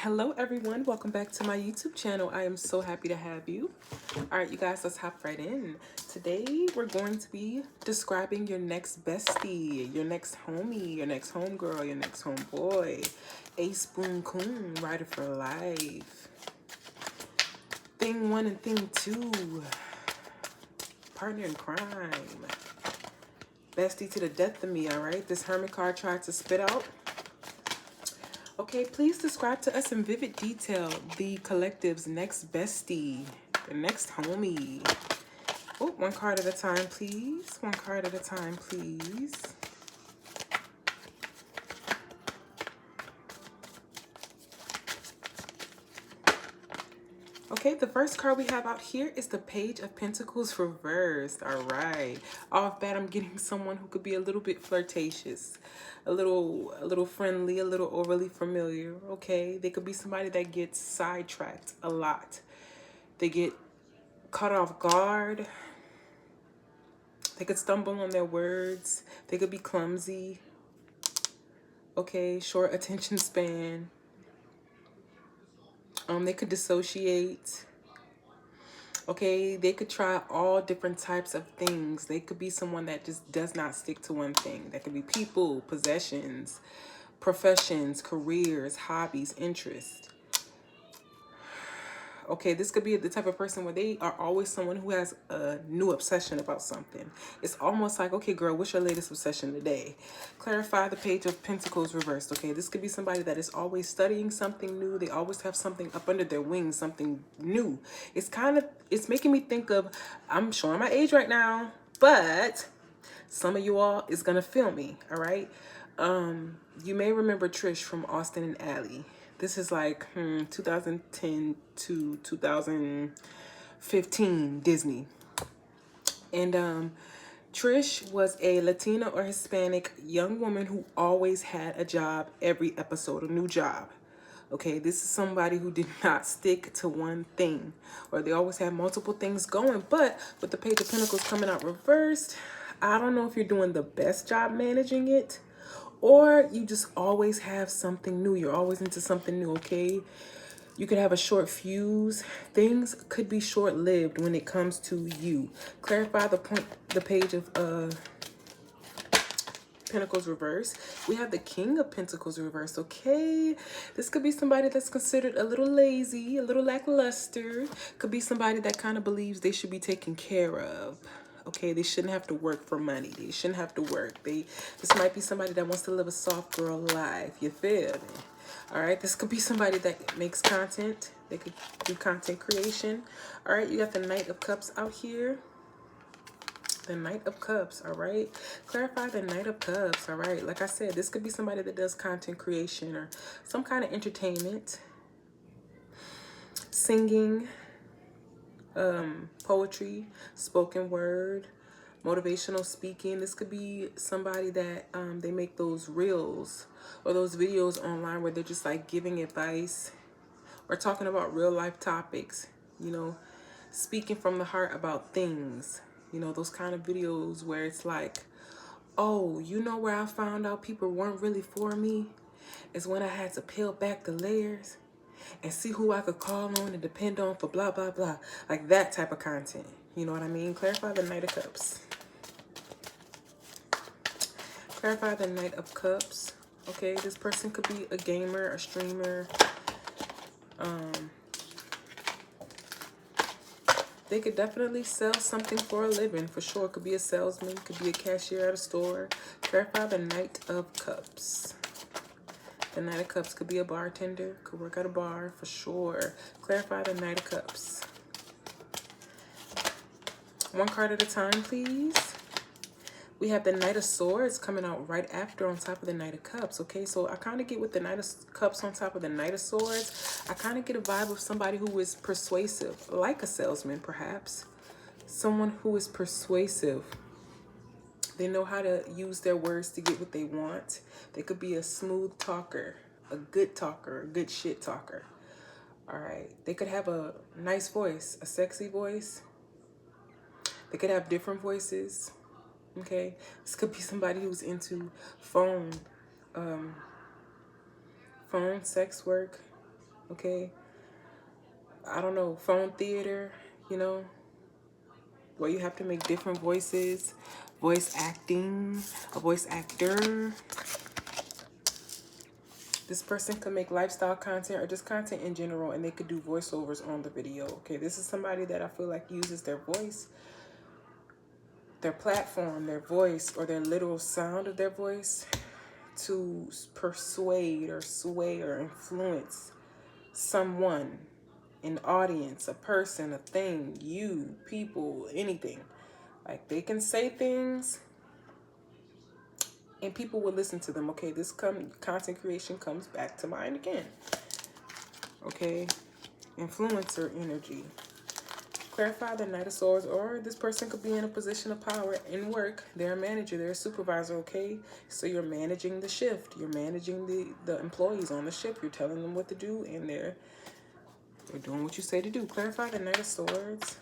Hello everyone, welcome back to my YouTube channel. I am so happy to have you. All right, you guys, let's hop right in. Today we're going to be describing your next bestie, your next homie, your next homegirl, your next homeboy, a spoon coon, rider for life. Thing one and thing two, partner in crime, bestie to the death of me. All right, this hermit card tried to spit out. Okay, please describe to us in vivid detail the collective's next bestie, the next homie. Oh, one card at a time, please. One card at a time, please. Okay, the first card we have out here is the Page of Pentacles reversed. All right. Off bat, I'm getting someone who could be a little bit flirtatious, a little friendly, a little overly familiar. Okay, they could be somebody that gets sidetracked a lot. They get caught off guard. They could stumble on their words. They could be clumsy. Okay, short attention span. They could dissociate. Okay, they could try all different types of things. They could be someone that just does not stick to one thing. That could be people, possessions, professions, careers, hobbies, interests. Okay, this could be the type of person where they are always someone who has a new obsession about something. It's almost like, okay, girl, what's your latest obsession today? Clarify the Page of Pentacles reversed. Okay, this could be somebody that is always studying something new. They always have something up under their wings, something new. It's making me think of, I'm showing my age right now, but some of you all is going to feel me, all right? You may remember Trish from Austin and Ally. This is like 2010 to 2015 Disney. And Trish was a Latina or Hispanic young woman who always had a job every episode, a new job. Okay, this is somebody who did not stick to one thing, or they always had multiple things going. But with the Page of Pentacles coming out reversed, I don't know if you're doing the best job managing it, or you just always have something new. You're always into something new, okay? You could have a short fuse. Things could be short-lived when it comes to you. Clarify the Page of Pentacles reverse. We have the King of Pentacles reverse. Okay, this could be somebody that's considered a little lazy, a little lackluster. Could be somebody that kind of believes they should be taken care of. Okay, they shouldn't have to work for money. They shouldn't have to work. This might be somebody that wants to live a soft girl life. You feel me? All right, this could be somebody that makes content. They could do content creation. All right, you got the Knight of Cups out here. The Knight of Cups, all right? Clarify the Knight of Cups, all right? Like I said, this could be somebody that does content creation or some kind of entertainment, singing, poetry, spoken word, motivational speaking. This could be somebody that they make those reels or those videos online where they're just like giving advice or talking about real life topics, you know, speaking from the heart about things. You know, those kind of videos where it's like, oh, you know where I found out people weren't really for me? Is when I had to peel back the layers and see who I could call on and depend on for blah, blah, blah. Like that type of content. You know what I mean? Clarify the Knight of Cups. Clarify the Knight of Cups. Okay, this person could be a gamer, a streamer. They could definitely sell something for a living, for sure. Could be a salesman, could be a cashier at a store. Clarify the Knight of Cups. The Knight of Cups could be a bartender, could work at a bar, for sure. Clarify the Knight of Cups. One card at a time, please. We have the Knight of Swords coming out right after on top of the Knight of Cups, okay? So I kind of get with the Knight of Cups on top of the Knight of Swords. I kind of get a vibe of somebody who is persuasive, like a salesman, perhaps. Someone who is persuasive. They know how to use their words to get what they want. They could be a smooth talker, a good shit talker. All right. They could have a nice voice, a sexy voice. They could have different voices. Okay, this could be somebody who's into phone sex work, okay? I don't know, phone theater, you know, where you have to make different voices, voice acting, a voice actor. This person could make lifestyle content or just content in general, and they could do voiceovers on the video. Okay, this is somebody that I feel like uses their voice, their platform, their voice, or their literal sound of their voice to persuade or sway or influence someone, an audience, a person, a thing, you, people, anything. Like, they can say things and people will listen to them. Okay, this content creation comes back to mind again. Okay, influencer energy. Clarify the Knight of Swords, or this person could be in a position of power in work. They're a manager, they're a supervisor, okay? So you're managing the shift. You're managing the employees on the ship. You're telling them what to do, and they're doing what you say to do. Clarify the Knight of Swords.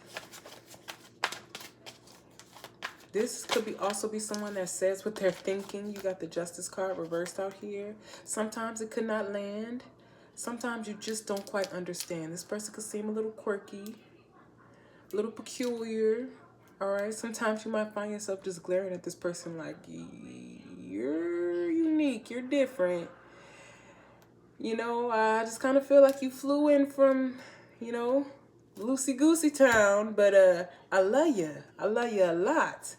This could be also be someone that says what they're thinking. You got the Justice card reversed out here. Sometimes it could not land. Sometimes you just don't quite understand. This person could seem a little quirky, a little peculiar. All right. Sometimes you might find yourself just glaring at this person like, you're unique, you're different. You know, I just kind of feel like you flew in from, you know, loosey-goosey town, but I love you. I love you a lot.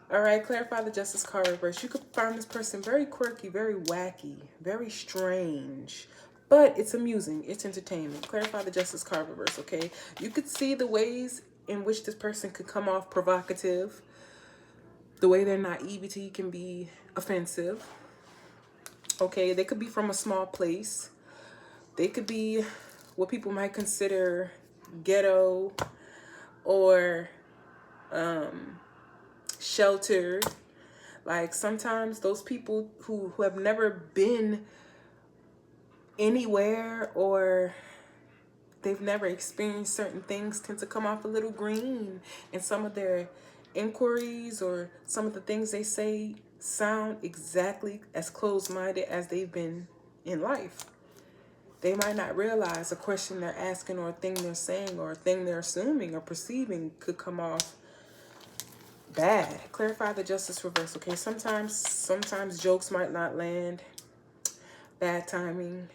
All right, clarify the Justice card reverse. You could find this person very quirky, very wacky, very strange, but it's amusing. It's entertainment. Clarify the Justice card reverse, okay? You could see the ways in which this person could come off provocative. The way their naivety can be offensive. Okay, they could be from a small place. They could be what people might consider ghetto or sheltered. Like, sometimes those people who have never been anywhere or they've never experienced certain things tend to come off a little green, and some of their inquiries or some of the things they say sound exactly as closed-minded as they've been in life. They might not realize a question they're asking or a thing they're saying or a thing they're assuming or perceiving could come off bad. Clarify the Justice reverse, okay? Sometimes jokes might not land. Bad timing.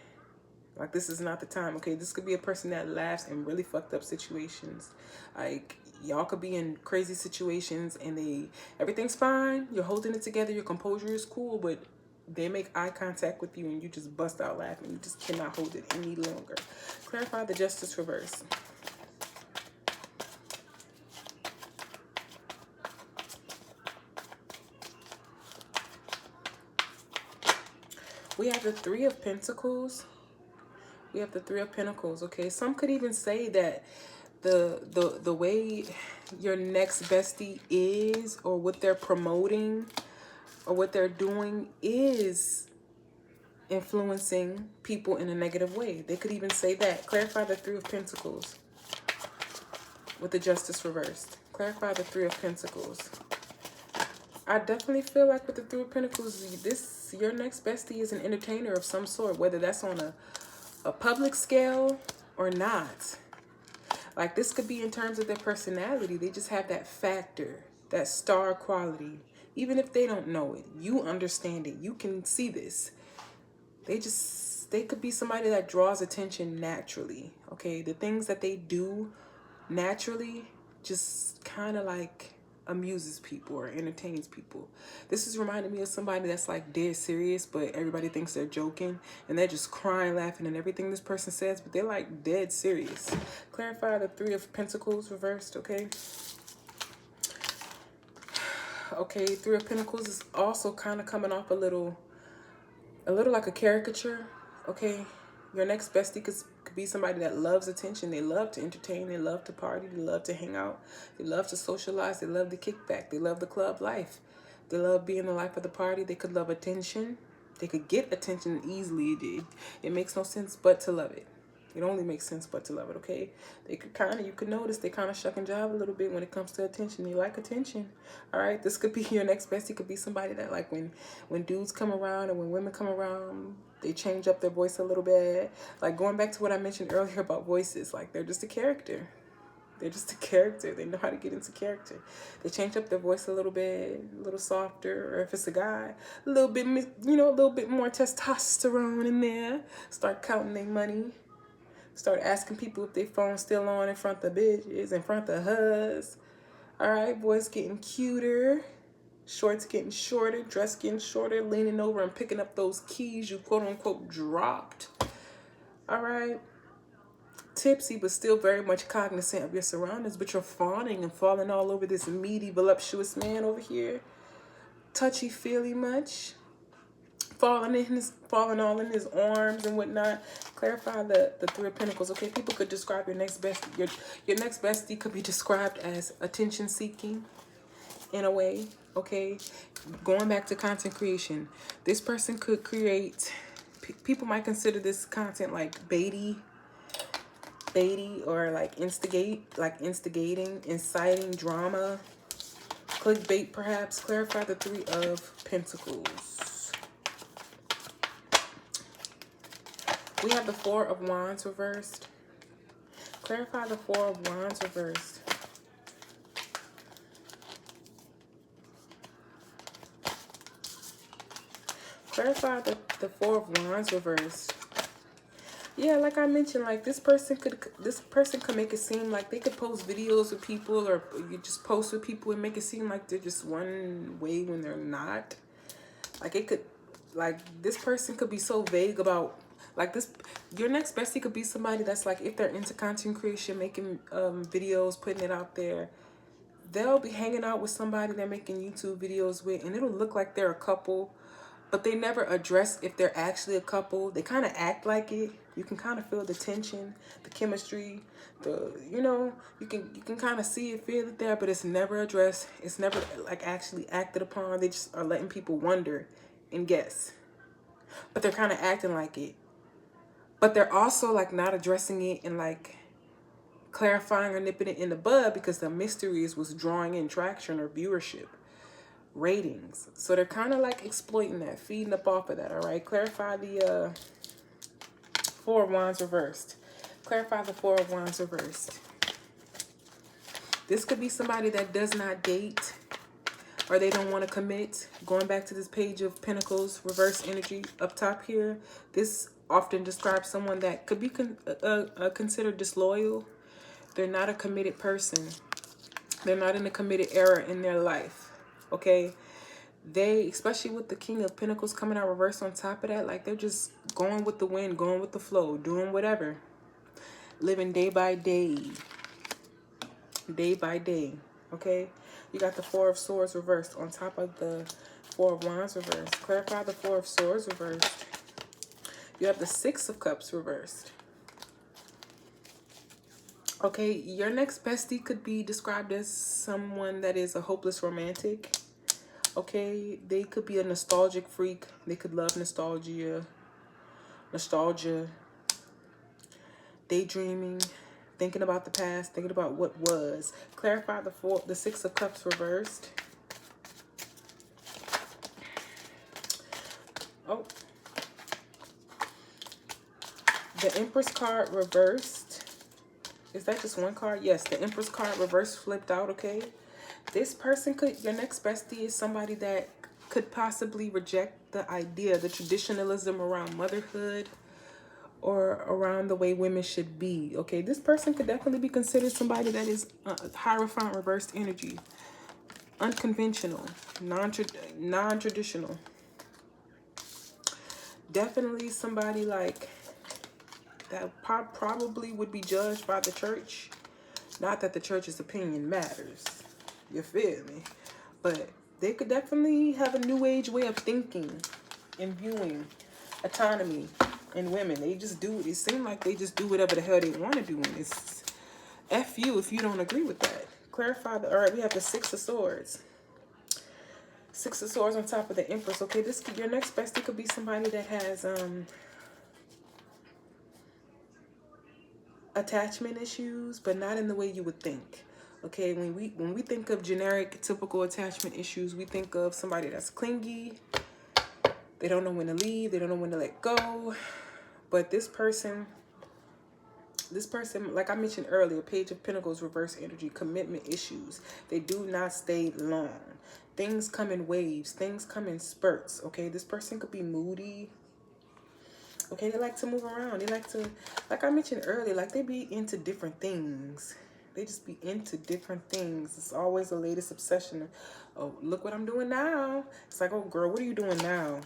Like, this is not the time, okay? This could be a person that laughs in really fucked up situations. Like, y'all could be in crazy situations and everything's fine. You're holding it together. Your composure is cool, but they make eye contact with you and you just bust out laughing. You just cannot hold it any longer. Clarify the Justice reverse. We have the Three of Pentacles. We have the Three of Pentacles, okay? Some could even say that the way your next bestie is, or what they're promoting or what they're doing, is influencing people in a negative way. They could even say that. Clarify the Three of Pentacles with the Justice reversed. Clarify the Three of Pentacles. I definitely feel like with the Three of Pentacles, your next bestie is an entertainer of some sort, whether that's on a public scale or not. Like, this could be in terms of their personality. They just have that factor, that star quality. Even if they don't know it, you understand it. You can see this. They could be somebody that draws attention naturally. Okay, the things that they do naturally just kind of like amuses people or entertains people. This is reminding me of somebody that's like dead serious, but everybody thinks they're joking and they're just crying, laughing and everything this person says, but they're like dead serious. Clarify the Three of Pentacles reversed, okay? Okay, Three of Pentacles is also kind of coming off a little like a caricature, okay? Your next bestie could be somebody that loves attention. They love to entertain. They love to party. They love to hang out. They love to socialize. They love the kickback. They love the club life. They love being the life of the party. They could love attention. They could get attention easily. It makes no sense but to love it. It only makes sense but to love it, okay? They could kind of, you could notice they kind of shuck and jive a little bit when it comes to attention. They like attention, all right? This could be your next bestie. Could be somebody that, like, when dudes come around and when women come around, they change up their voice a little bit. Like, going back to what I mentioned earlier about voices, like, they're just a character. They're just a character. They know how to get into character. They change up their voice a little bit, a little softer, or if it's a guy, a little bit, you know, a little bit more testosterone in there. Start counting their money. Start asking people if their phone's still on in front of bitches, in front of hus. All right, boys getting cuter. Shorts getting shorter, dress getting shorter, leaning over and picking up those keys you quote unquote dropped. All right. Tipsy, but still very much cognizant of your surroundings, but you're fawning and falling all over this meaty, voluptuous man over here. Touchy feely much. Falling all in his arms and whatnot. Clarify the Three of Pentacles. Okay, people could describe your next bestie. Your next bestie could be described as attention seeking in a way. Okay, going back to content creation, this person could create. People might consider this content like baity, or like instigating, inciting drama, clickbait perhaps. Clarify the Three of Pentacles. We have the Four of Wands reversed. Clarify the Four of Wands reversed. Clarify the Four of Wands reversed. Yeah, like I mentioned, like this person could make it seem like they could post videos with people, or you just post with people and make it seem like they're just one way when they're not. Like it could, like this person could be so vague about, like this, your next bestie could be somebody that's like, if they're into content creation, making videos, putting it out there, they'll be hanging out with somebody they're making YouTube videos with, and it'll look like they're a couple, but they never address if they're actually a couple. They kind of act like it. You can kind of feel the tension, the chemistry, you can kind of see it, feel it there, but it's never addressed. It's never like actually acted upon. They just are letting people wonder and guess. But they're kind of acting like it. But they're also like not addressing it and like clarifying or nipping it in the bud, because the mystery is what's drawing in traction or viewership, ratings. So they're kind of like exploiting that, feeding up off of that. All right, clarify the Four of Wands reversed. Clarify the Four of Wands reversed. This could be somebody that does not date, or they don't want to commit. Going back to this Page of Pentacles reverse energy up top here, this often describes someone that could be considered disloyal. They're not a committed person. They're not in a committed era in their life. Okay, they, especially with the King of Pentacles coming out reverse on top of that, like they're just going with the wind, going with the flow, doing whatever, living day by day, day by day. Okay, you got the Four of Swords reversed on top of the Four of Wands reversed. Clarify the Four of Swords reversed. You have the Six of Cups reversed. Okay, your next bestie could be described as someone that is a hopeless romantic. Okay, they could be a nostalgic freak. They could love nostalgia, daydreaming, thinking about the past, thinking about what was. Clarify the Six of Cups reversed. Oh, the Empress card reversed. Is that just one card? Yes, the Empress card reverse flipped out, okay? This person could, your next bestie is somebody that could possibly reject the idea, the traditionalism around motherhood or around the way women should be, okay? This person could definitely be considered somebody that is Hierophant reversed energy, unconventional, non-traditional. Definitely somebody like that probably would be judged by the church. Not that the church's opinion matters. You feel me? But they could definitely have a new age way of thinking and viewing autonomy in women. They just do it. It seems like they just do whatever the hell they want to do. And it's F you if you don't agree with that. Clarify the, all right, we have the Six of Swords. Six of Swords on top of the Empress. Okay, your next bestie could be somebody that has attachment issues, but not in the way you would think. Okay, when we think of generic, typical attachment issues, we think of somebody that's clingy. They don't know when to leave. They don't know when to let go. But this person, like I mentioned earlier, Page of Pentacles, reverse energy, commitment issues. They do not stay long. Things come in waves. Things come in spurts. Okay, this person could be moody. Okay, they like to move around. They like to, like I mentioned earlier, like they be into different things. They just be into different things. It's always the latest obsession. Oh, look what I'm doing now. It's like, oh, girl, what are you doing now?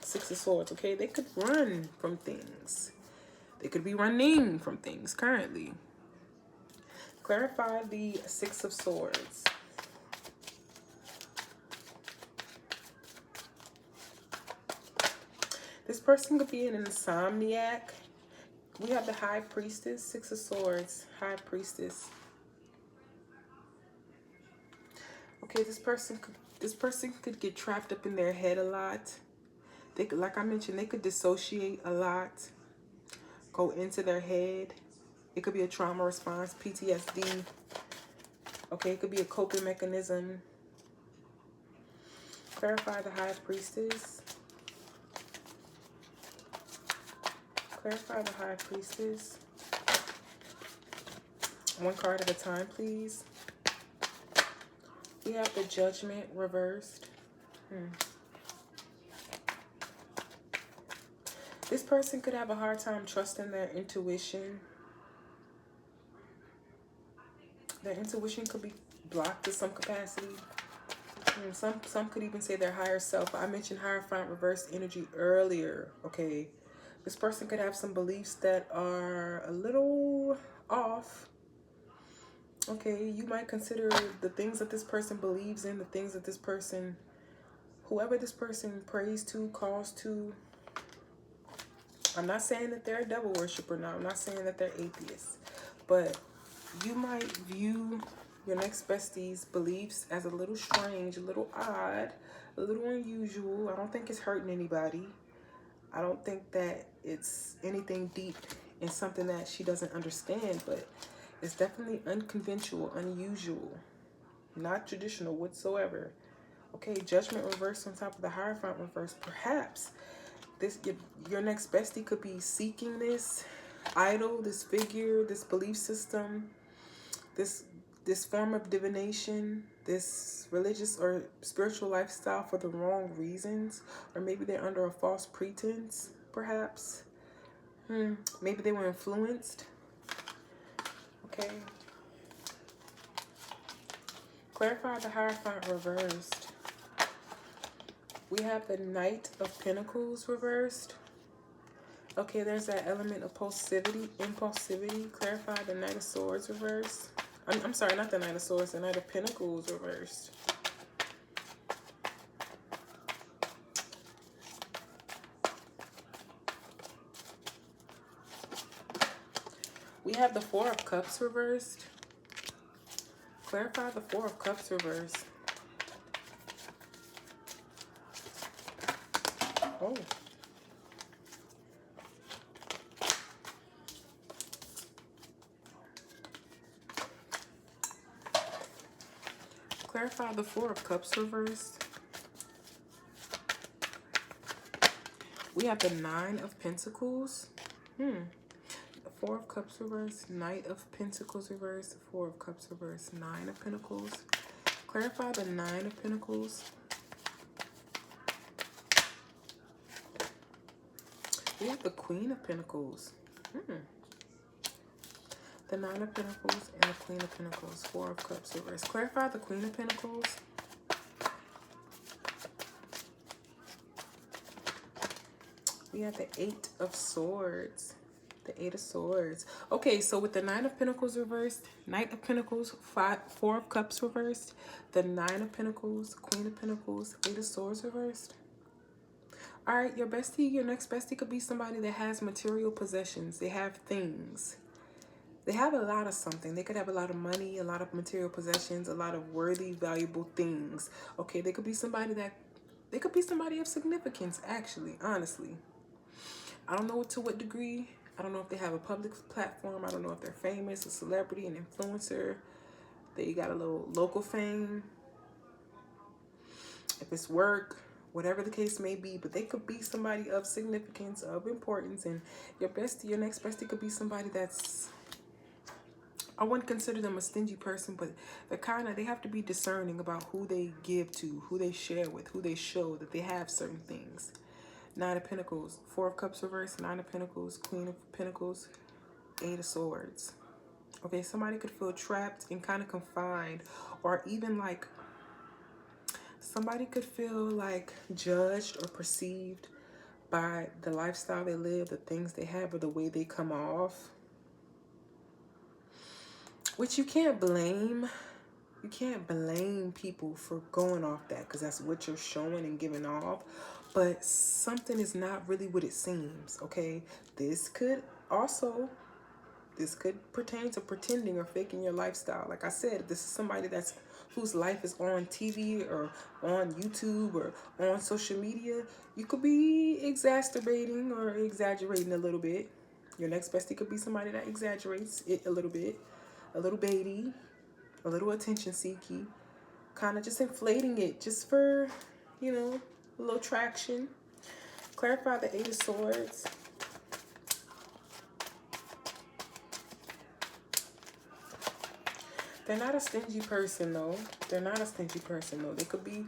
Six of Swords, okay? They could run from things. They could be running from things currently. Clarify the Six of Swords. This person could be an insomniac. We have the High Priestess, Six of Swords, High Priestess. Okay, this person could get trapped up in their head a lot. They could, like I mentioned, they could dissociate a lot, go into their head. It could be a trauma response, PTSD. Okay, it could be a coping mechanism. Clarify the High Priestess. Clarify the High Priestess. One card at a time, please. We have the Judgment reversed. This person could have a hard time trusting their intuition. Their intuition could be blocked to some capacity. Some could even say their higher self. I mentioned Hierophant reverse energy earlier. Okay, this person could have some beliefs that are a little off. Okay, you might consider the things that this person believes in, the things that this person, whoever this person prays to, calls to. I'm not saying that they're a devil worshiper now. I'm not saying that they're atheists. But you might view your next bestie's beliefs as a little strange, a little odd, a little unusual. I don't think it's hurting anybody. I don't think that it's anything deep in something that she doesn't understand, but it's definitely unconventional, unusual, not traditional whatsoever. Okay, Judgment reversed on top of the Hierophant reverse. Perhaps your next bestie could be seeking this idol, this figure, this belief system, this form of divination, this religious or spiritual lifestyle for the wrong reasons, or maybe they're under a false pretense, perhaps. Maybe they were influenced. Okay. Clarify the Hierophant reversed. We have the Knight of Pentacles reversed. Okay, there's that element of impulsivity. Clarify the Knight of Swords reversed. I'm sorry, not the Knight of Swords, the Knight of Pentacles reversed. We have the Four of Cups reversed. Clarify the Four of Cups reversed. Oh. Clarify the Four of Cups reversed. We have the Nine of Pentacles. Four of Cups reversed, Knight of Pentacles reversed, Four of Cups reversed, Nine of Pentacles. Clarify the Nine of Pentacles. We have the Queen of Pentacles. The Nine of Pentacles and the Queen of Pentacles. Four of Cups reversed. Clarify the Queen of Pentacles. We have the Eight of Swords. The Eight of Swords. Okay, so with the Nine of Pentacles reversed, Knight of Pentacles, Four of Cups reversed, the Nine of Pentacles, Queen of Pentacles, Eight of Swords reversed. All right, your bestie, your next bestie could be somebody that has material possessions. They have things. They have a lot of something. They could have a lot of money, a lot of material possessions, a lot of worthy, valuable things. Okay, they could be somebody of significance, actually, honestly. I don't know to what degree. I don't know if they have a public platform. I don't know if they're famous, a celebrity, an influencer. They got a little local fame. If it's work, whatever the case may be, but they could be somebody of significance, of importance, and your bestie, your next bestie could be somebody that's, I wouldn't consider them a stingy person, but they have to be discerning about who they give to, who they share with, who they show that they have certain things. Nine of Pentacles, Four of Cups reverse, Nine of Pentacles, Queen of Pentacles, Eight of Swords. Okay, somebody could feel trapped and kind of confined, or even like somebody could feel like judged or perceived by the lifestyle they live, the things they have, or the way they come off. Which you can't blame. You can't blame people for going off that, because that's what you're showing and giving off. But something is not really what it seems, okay? This could pertain to pretending or faking your lifestyle. Like I said, this is somebody whose life is on TV or on YouTube or on social media. You could be exacerbating or exaggerating a little bit. Your next bestie could be somebody that exaggerates it a little bit, a little baity, a little attention seeky, kind of just inflating it just for, a little traction. Clarify the Eight of Swords. They're not a stingy person though. They're not a stingy person though. They could be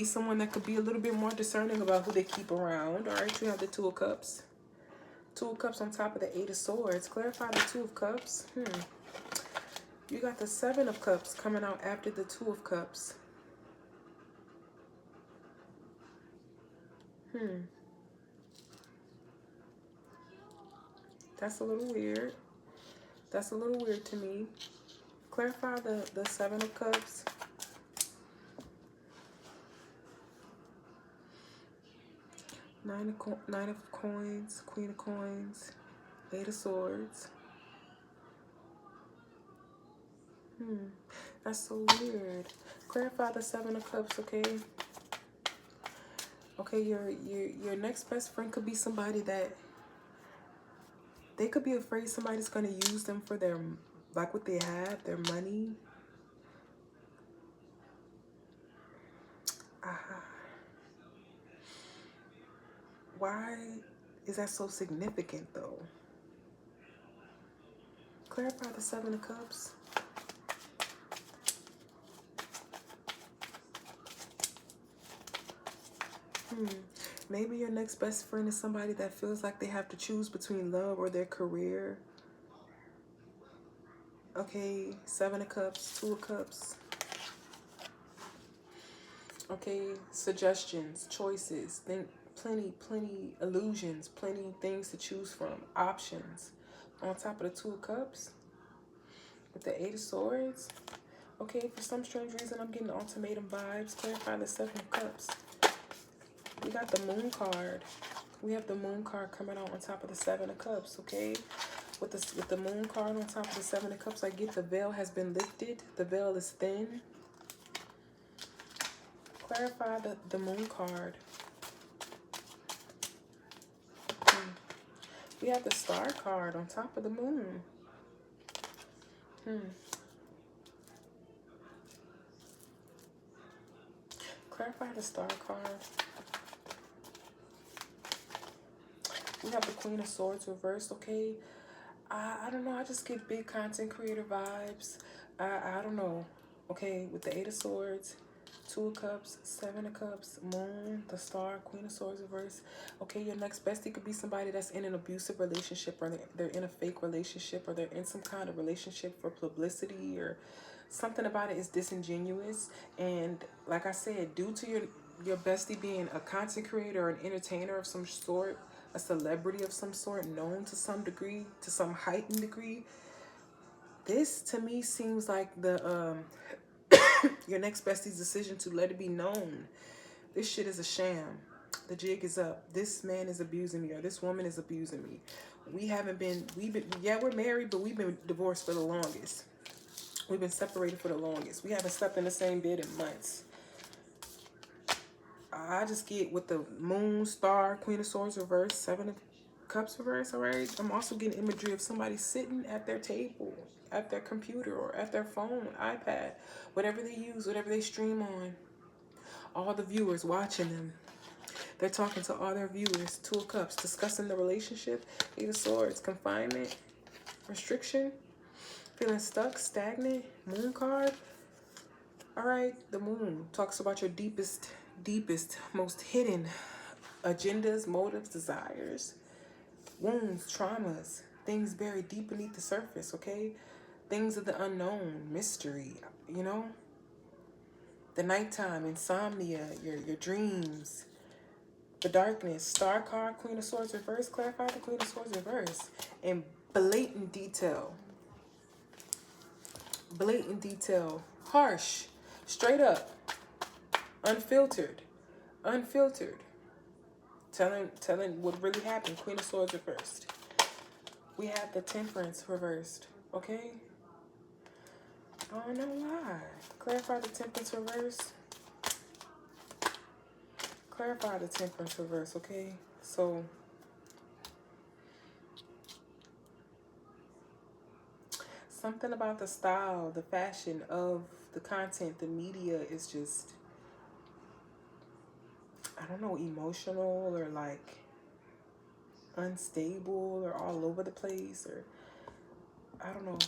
someone that could be a little bit more discerning about who they keep around. All right, you have the Two of Cups. Two of Cups on top of the Eight of Swords. Clarify the Two of Cups. You got the Seven of Cups coming out after the Two of Cups. That's a little weird. That's a little weird to me. Clarify the Seven of Cups. Nine of Coins, Queen of Coins, Eight of Swords. That's so weird. Clarify the Seven of Cups, okay? Okay, your next best friend could be somebody that they could be afraid somebody's gonna use them for their, like what they have, their money. Why is that so significant though? Clarify the Seven of Cups. Maybe your next best friend is somebody that feels like they have to choose between love or their career. Okay, Seven of Cups, Two of Cups. Okay, suggestions, choices, plenty illusions, plenty things to choose from, options. On top of the Two of Cups, with the Eight of Swords. Okay, for some strange reason, I'm getting ultimatum vibes. Clarify the Seven of Cups. We got the Moon card. We have the Moon card coming out on top of the Seven of Cups, okay? With the Moon card on top of the Seven of Cups, I get the veil has been lifted. The veil is thin. Clarify the Moon card. We have the Star card on top of the Moon. Clarify the Star card. We have the Queen of Swords reversed, okay? I don't know. I just get big content creator vibes. I don't know. Okay, with the Eight of Swords, Two of Cups, Seven of Cups, Moon, the Star, Queen of Swords reverse. Okay, your next bestie could be somebody that's in an abusive relationship, or they're in a fake relationship, or they're in some kind of relationship for publicity, or something about it is disingenuous. And like I said, due to your bestie being a content creator or an entertainer of some sort, a celebrity of some sort, known to some degree, to some heightened degree, this to me seems like the your next bestie's decision to let it be known. This shit is a sham. The jig is up. This man is abusing me, or this woman is abusing me. We're married, but we've been divorced for the longest. We've been separated for the longest. We haven't slept in the same bed in months. I just get with the Moon, Star, Queen of Swords reverse, Seven of Cups reverse, all right? I'm also getting imagery of somebody sitting at their table, at their computer, or at their phone, iPad, whatever they use, whatever they stream on. All the viewers watching them. They're talking to all their viewers. Two of Cups, discussing the relationship. Eight of Swords, confinement, restriction, feeling stuck, stagnant. Moon card. All right, the moon talks about your deepest, most hidden agendas, motives, desires, wounds, traumas, things buried deep beneath the surface, okay? Things of the unknown, mystery, you know? The nighttime, insomnia, your dreams, the darkness, Star card, Queen of Swords reverse, clarify the Queen of Swords reverse, and blatant detail, harsh, straight up, unfiltered, telling what really happened. Queen of Swords reversed. We have the Temperance reversed, okay? I don't know why. Clarify the Temperance reverse. Clarify the Temperance reverse, okay? So, something about the style, the fashion of the content, the media is just, I don't know, emotional or like unstable or all over the place, or I don't know.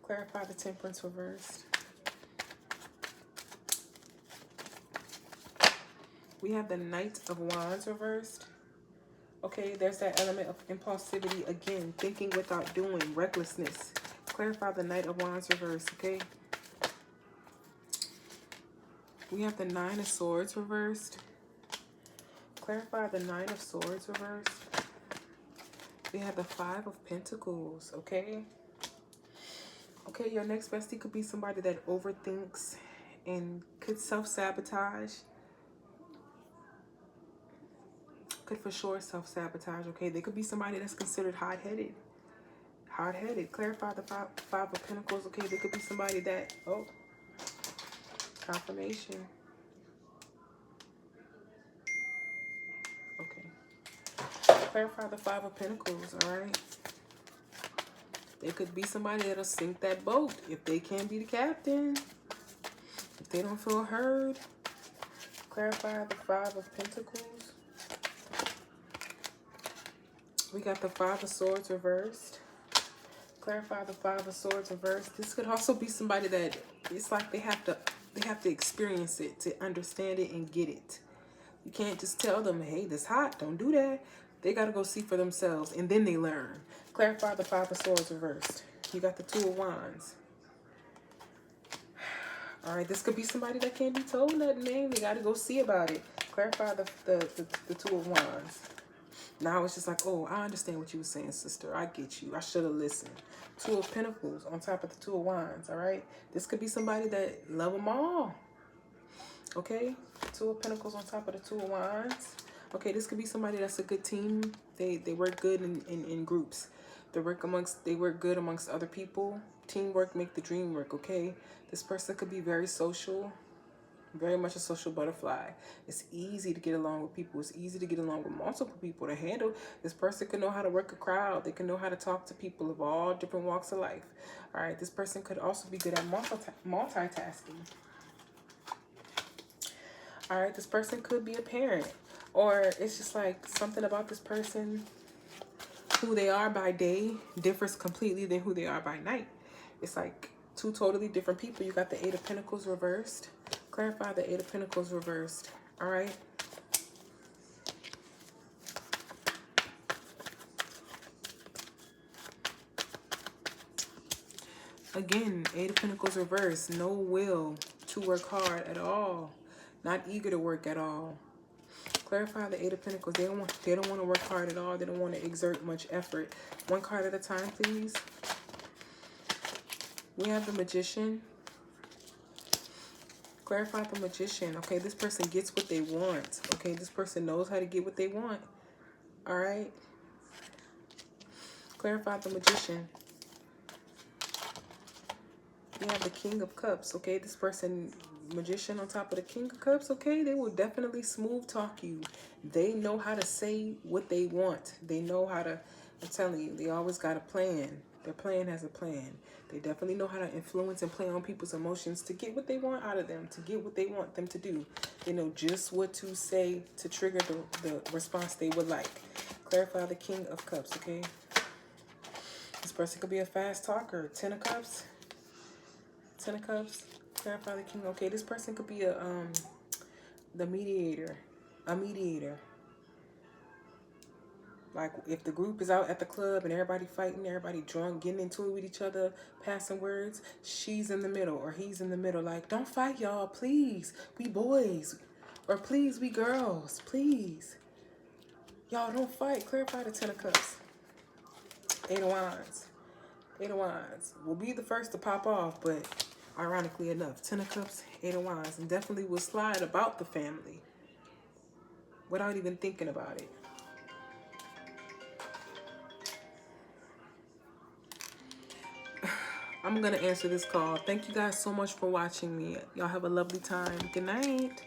Clarify the Temperance reversed. We have the Knight of Wands reversed. Okay, there's that element of impulsivity again, thinking without doing, recklessness. Clarify the Knight of Wands reversed, okay? We have the Nine of Swords reversed. Clarify the Nine of Swords reversed. We have the Five of Pentacles, okay? Okay, your next bestie could be somebody that overthinks and could self-sabotage. Could for sure self-sabotage, okay? They could be somebody that's considered hot-headed. Clarify the five of Pentacles, okay? They could be somebody that, oh, confirmation. Okay. Clarify the Five of Pentacles, all right? They could be somebody that'll sink that boat if they can't be the captain. If they don't feel heard. Clarify the Five of Pentacles. We got the Five of Swords reversed. Clarify the Five of Swords reversed. This could also be somebody that it's like they have to experience it to understand it and get it. You can't just tell them, hey, this hot, don't do that. They got to go see for themselves, and then they learn. Clarify the Five of Swords reversed. You got the Two of Wands. All right, this could be somebody that can't be told nothing, man. They got to go see about it. Clarify the Two of Wands. Now it's just like, oh, I understand what you were saying, sister. I get you. I should have listened. Two of Pentacles on top of the Two of Wands, all right? This could be somebody that love them all, okay? Two of Pentacles on top of the Two of Wands. Okay, this could be somebody that's a good team. They work good in groups. They work good amongst other people. Teamwork make the dream work, okay? This person could be very social. Very much a social butterfly. It's easy to get along with people. It's easy to get along with multiple people to handle. This person can know how to work a crowd. They can know how to talk to people of all different walks of life. All right, this person could also be good at multitasking. All right, this person could be a parent. Or it's just like something about this person, who they are by day differs completely than who they are by night. It's like two totally different people. You got the Eight of Pentacles reversed. Clarify the Eight of Pentacles reversed. All right. Again, Eight of Pentacles reversed. No will to work hard at all. Not eager to work at all. Clarify the Eight of Pentacles. They don't want to work hard at all. They don't want to exert much effort. One card at a time, please. We have the Magician. Clarify the Magician. Okay, this person gets what they want. Okay, this person knows how to get what they want. All right. Clarify the Magician. We have the King of Cups. Okay, this person Magician on top of the King of Cups, okay? They will definitely smooth talk you. They know how to say what they want. They know how to, I'm telling you, they always got a plan. Their plan has a plan. They definitely know how to influence and play on people's emotions to get what they want out of them, to get what they want them to do. They know just what to say to trigger the response they would like. Clarify the King of Cups, okay? This person could be a fast talker. 10 of Cups. 10 of Cups. Clarify the King. Okay, this person could be the mediator. A mediator. Like if the group is out at the club and everybody fighting, everybody drunk, getting into it with each other, passing words, she's in the middle or he's in the middle. Like, don't fight, y'all, please. We boys. Or please, we girls. Please. Y'all don't fight. Clarify the 10 of Cups. 8 of Wands. 8 of Wands will be the first to pop off, but ironically enough, 10 of Cups, 8 of Wands, and definitely will slide about the family without even thinking about it. I'm going to answer this call. Thank you guys so much for watching me. Y'all have a lovely time. Good night.